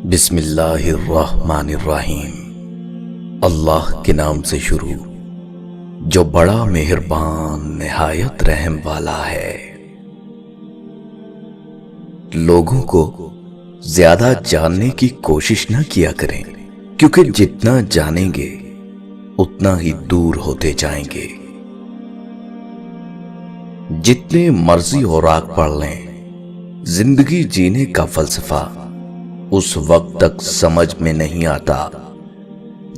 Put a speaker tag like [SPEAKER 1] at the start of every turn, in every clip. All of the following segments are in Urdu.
[SPEAKER 1] بسم اللہ الرحمن الرحیم۔ اللہ کے نام سے شروع جو بڑا مہربان نہایت رحم والا ہے۔ لوگوں کو زیادہ جاننے کی کوشش نہ کیا کریں، کیونکہ جتنا جانیں گے اتنا ہی دور ہوتے جائیں گے۔ جتنے مرضی اوراق پڑھ لیں، زندگی جینے کا فلسفہ اس وقت تک سمجھ میں نہیں آتا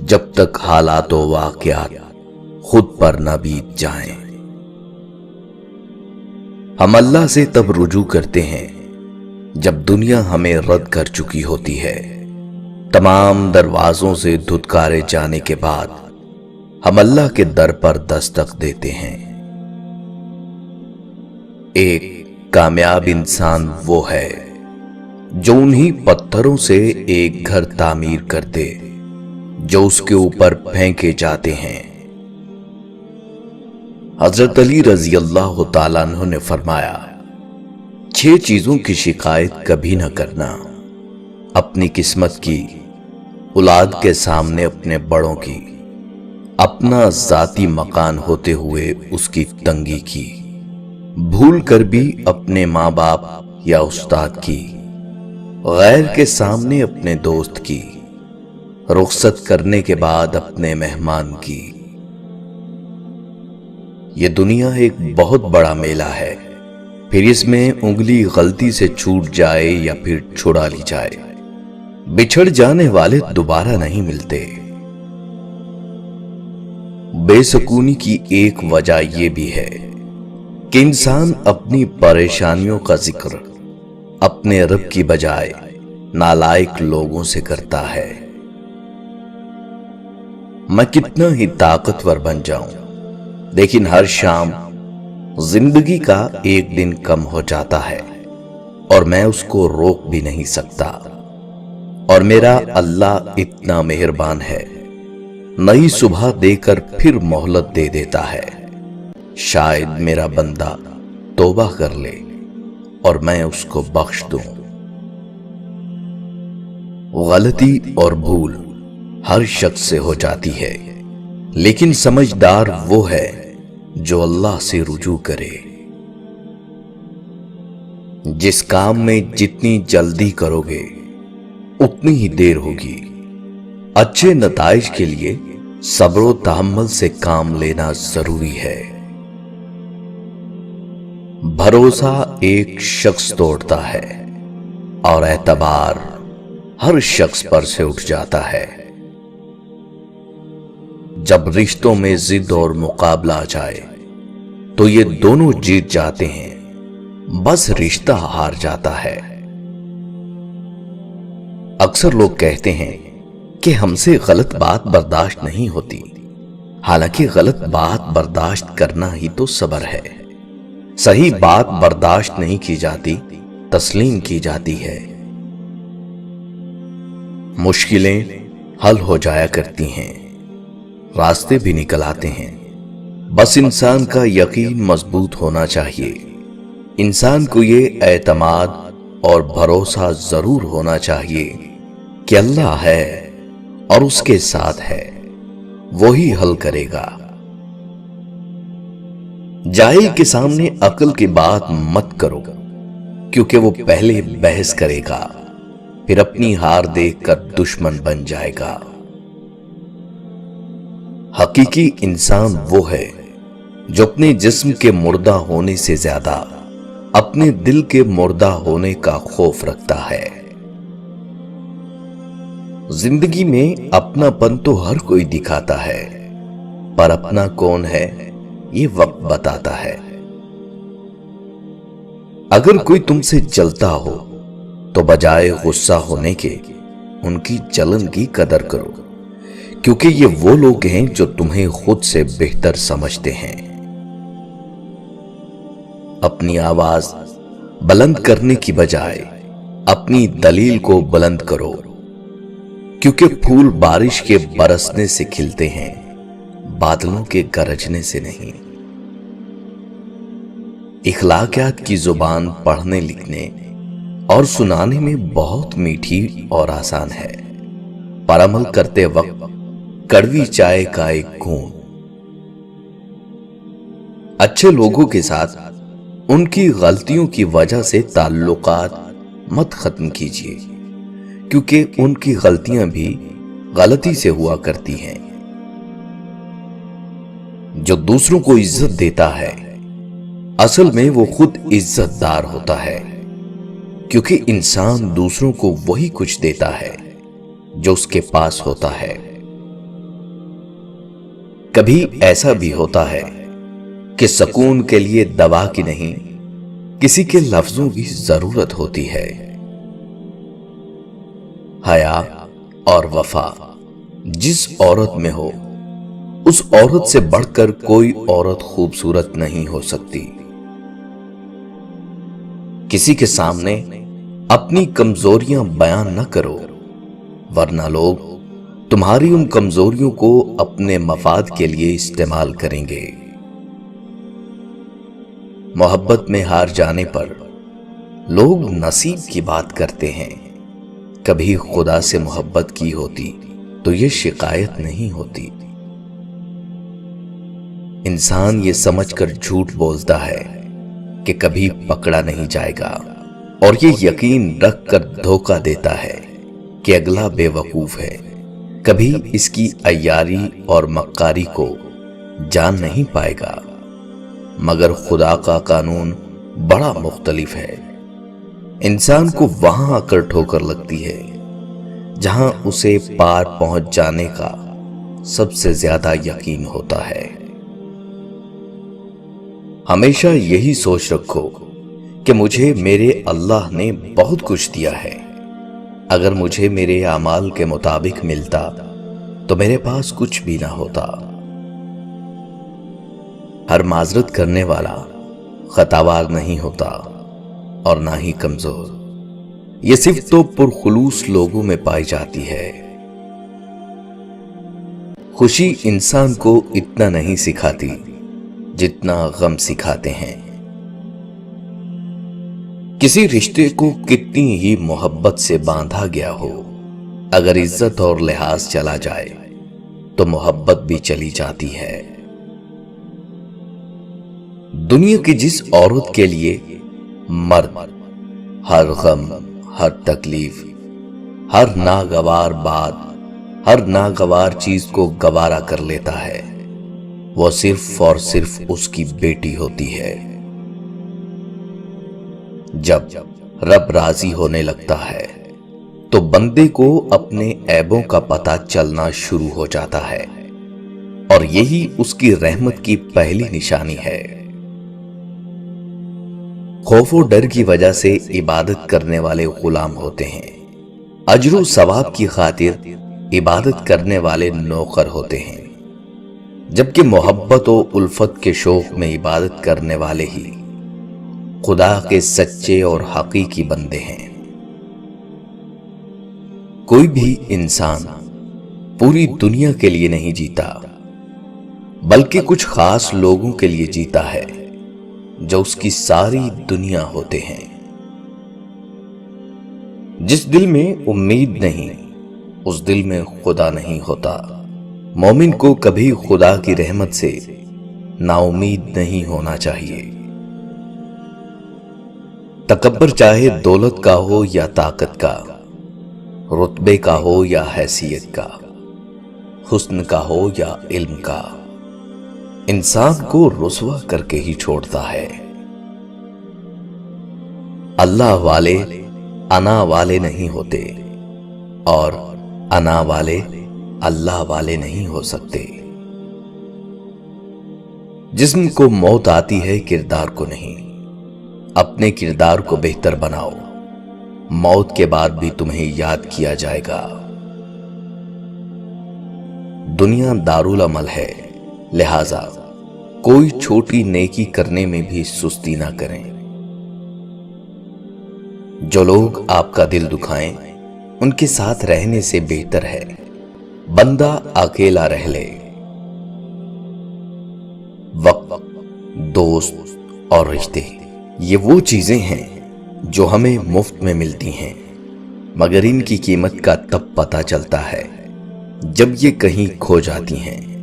[SPEAKER 1] جب تک حالات و واقعات خود پر نہ بیت جائیں۔ ہم اللہ سے تب رجوع کرتے ہیں جب دنیا ہمیں رد کر چکی ہوتی ہے۔ تمام دروازوں سے دھتکارے جانے کے بعد ہم اللہ کے در پر دستک دیتے ہیں۔ ایک کامیاب انسان وہ ہے جو انہی پتھروں سے ایک گھر تعمیر کر دے جو اس کے اوپر پھینکے جاتے ہیں۔ حضرت علی رضی اللہ تعالیٰ عنہ نے فرمایا، 6 چیزوں کی شکایت کبھی نہ کرنا: اپنی قسمت کی، اولاد کے سامنے اپنے بڑوں کی، اپنا ذاتی مکان ہوتے ہوئے اس کی تنگی کی، بھول کر بھی اپنے ماں باپ یا استاد کی، غیر کے سامنے اپنے دوست کی، رخصت کرنے کے بعد اپنے مہمان کی۔ یہ دنیا ایک بہت بڑا میلہ ہے، پھر اس میں انگلی غلطی سے چھوٹ جائے یا پھر چھڑا لی جائے، بچھڑ جانے والے دوبارہ نہیں ملتے۔ بے سکونی کی ایک وجہ یہ بھی ہے کہ انسان اپنی پریشانیوں کا ذکر اپنے رب کی بجائے نالائق لوگوں سے کرتا ہے۔ میں کتنا ہی طاقتور بن جاؤں، لیکن ہر شام زندگی کا ایک دن کم ہو جاتا ہے اور میں اس کو روک بھی نہیں سکتا، اور میرا اللہ اتنا مہربان ہے، نئی صبح دے کر پھر مہلت دے دیتا ہے۔ شاید میرا بندہ توبہ کر لے اور میں اس کو بخش دوں۔ غلطی اور بھول ہر شخص سے ہو جاتی ہے، لیکن سمجھدار وہ ہے جو اللہ سے رجوع کرے۔ جس کام میں جتنی جلدی کرو گے اتنی ہی دیر ہوگی۔ اچھے نتائج کے لیے صبر و تحمل سے کام لینا ضروری ہے۔ بھروسہ ایک شخص توڑتا ہے اور اعتبار ہر شخص پر سے اٹھ جاتا ہے۔ جب رشتوں میں ضد اور مقابلہ آ جائے تو یہ دونوں جیت جاتے ہیں، بس رشتہ ہار جاتا ہے۔ اکثر لوگ کہتے ہیں کہ ہم سے غلط بات برداشت نہیں ہوتی، حالانکہ غلط بات برداشت کرنا ہی تو صبر ہے۔ صحیح بات برداشت نہیں کی جاتی، تسلیم کی جاتی ہے۔ مشکلیں حل ہو جایا کرتی ہیں، راستے بھی نکل آتے ہیں، بس انسان کا یقین مضبوط ہونا چاہیے۔ انسان کو یہ اعتماد اور بھروسہ ضرور ہونا چاہیے کہ اللہ ہے اور اس کے ساتھ ہے، وہی حل کرے گا۔ جاہل کے سامنے عقل کی بات مت کرو، کیونکہ وہ پہلے بحث کرے گا، پھر اپنی ہار دیکھ کر دشمن بن جائے گا۔ حقیقی انسان وہ ہے جو اپنے جسم کے مردہ ہونے سے زیادہ اپنے دل کے مردہ ہونے کا خوف رکھتا ہے۔ زندگی میں اپنا پن تو ہر کوئی دکھاتا ہے، پر اپنا کون ہے یہ وقت بتاتا ہے۔ اگر کوئی تم سے جلتا ہو تو بجائے غصہ ہونے کے ان کی جلن کی قدر کرو، کیونکہ یہ وہ لوگ ہیں جو تمہیں خود سے بہتر سمجھتے ہیں۔ اپنی آواز بلند کرنے کی بجائے اپنی دلیل کو بلند کرو، کیونکہ پھول بارش کے برسنے سے کھلتے ہیں، بادلوں کے گرجنے سے نہیں۔ اخلاقیات کی زبان پڑھنے لکھنے اور سنانے میں بہت میٹھی اور آسان ہے، پر عمل کرتے وقت کڑوی چائے کا ایک گھونٹ۔ اچھے لوگوں کے ساتھ ان کی غلطیوں کی وجہ سے تعلقات مت ختم کیجیے، کیونکہ ان کی غلطیاں بھی غلطی سے ہوا کرتی ہیں۔ جو دوسروں کو عزت دیتا ہے اصل میں وہ خود عزت دار ہوتا ہے، کیونکہ انسان دوسروں کو وہی کچھ دیتا ہے جو اس کے پاس ہوتا ہے۔ کبھی ایسا بھی ہوتا ہے کہ سکون کے لیے دوا کی نہیں، کسی کے لفظوں کی ضرورت ہوتی ہے۔ حیا اور وفا جس عورت میں ہو، اس عورت سے بڑھ کر کوئی عورت خوبصورت نہیں ہو سکتی۔ کسی کے سامنے اپنی کمزوریاں بیان نہ کرو، ورنہ لوگ تمہاری ان کمزوریوں کو اپنے مفاد کے لیے استعمال کریں گے۔ محبت میں ہار جانے پر لوگ نصیب کی بات کرتے ہیں، کبھی خدا سے محبت کی ہوتی تو یہ شکایت نہیں ہوتی۔ انسان یہ سمجھ کر جھوٹ بولتا ہے کہ کبھی پکڑا نہیں جائے گا، اور یہ یقین رکھ کر دھوکہ دیتا ہے کہ اگلا بے وقوف ہے، کبھی اس کی عیاری اور مکاری کو جان نہیں پائے گا۔ مگر خدا کا قانون بڑا مختلف ہے۔ انسان کو وہاں آ کر ٹھوکر لگتی ہے جہاں اسے پار پہنچ جانے کا سب سے زیادہ یقین ہوتا ہے۔ ہمیشہ یہی سوچ رکھو کہ مجھے میرے اللہ نے بہت کچھ دیا ہے، اگر مجھے میرے اعمال کے مطابق ملتا تو میرے پاس کچھ بھی نہ ہوتا۔ ہر معذرت کرنے والا خطاوار نہیں ہوتا اور نہ ہی کمزور، یہ صرف تو پرخلوص لوگوں میں پائی جاتی ہے۔ خوشی انسان کو اتنا نہیں سکھاتی جتنا غم سکھاتے ہیں۔ کسی رشتے کو کتنی ہی محبت سے باندھا گیا ہو، اگر عزت اور لحاظ چلا جائے تو محبت بھی چلی جاتی ہے۔ دنیا کی جس عورت کے لیے مرد ہر غم، ہر تکلیف، ہر ناگوار بات، ہر ناگوار چیز کو گوارا کر لیتا ہے، وہ صرف اور صرف اس کی بیٹی ہوتی ہے۔ جب رب راضی ہونے لگتا ہے تو بندے کو اپنے عیبوں کا پتہ چلنا شروع ہو جاتا ہے، اور یہی اس کی رحمت کی پہلی نشانی ہے۔ خوف و ڈر کی وجہ سے عبادت کرنے والے غلام ہوتے ہیں، اجر و ثواب کی خاطر عبادت کرنے والے نوکر ہوتے ہیں، جبکہ محبت و الفت کے شوق میں عبادت کرنے والے ہی خدا کے سچے اور حقیقی بندے ہیں۔ کوئی بھی انسان پوری دنیا کے لیے نہیں جیتا، بلکہ کچھ خاص لوگوں کے لیے جیتا ہے جو اس کی ساری دنیا ہوتے ہیں۔ جس دل میں امید نہیں، اس دل میں خدا نہیں ہوتا۔ مومن کو کبھی خدا کی رحمت سے نا امید نہیں ہونا چاہیے۔ تکبر چاہے دولت کا ہو یا طاقت کا، رتبے کا ہو یا حیثیت کا، حسن کا ہو یا علم کا، انسان کو رسوا کر کے ہی چھوڑتا ہے۔ اللہ والے انا والے نہیں ہوتے، اور انا والے اللہ والے نہیں ہو سکتے۔ جسم کو موت آتی ہے، کردار کو نہیں۔ اپنے کردار کو بہتر بناؤ، موت کے بعد بھی تمہیں یاد کیا جائے گا۔ دنیا دارالعمل ہے، لہذا کوئی چھوٹی نیکی کرنے میں بھی سستی نہ کریں۔ جو لوگ آپ کا دل دکھائیں ان کے ساتھ رہنے سے بہتر ہے بندہ اکیلا رہ لے۔ وقت، دوست اور رشتے، یہ وہ چیزیں ہیں جو ہمیں مفت میں ملتی ہیں، مگر ان کی قیمت کا تب پتہ چلتا ہے جب یہ کہیں کھو جاتی ہیں۔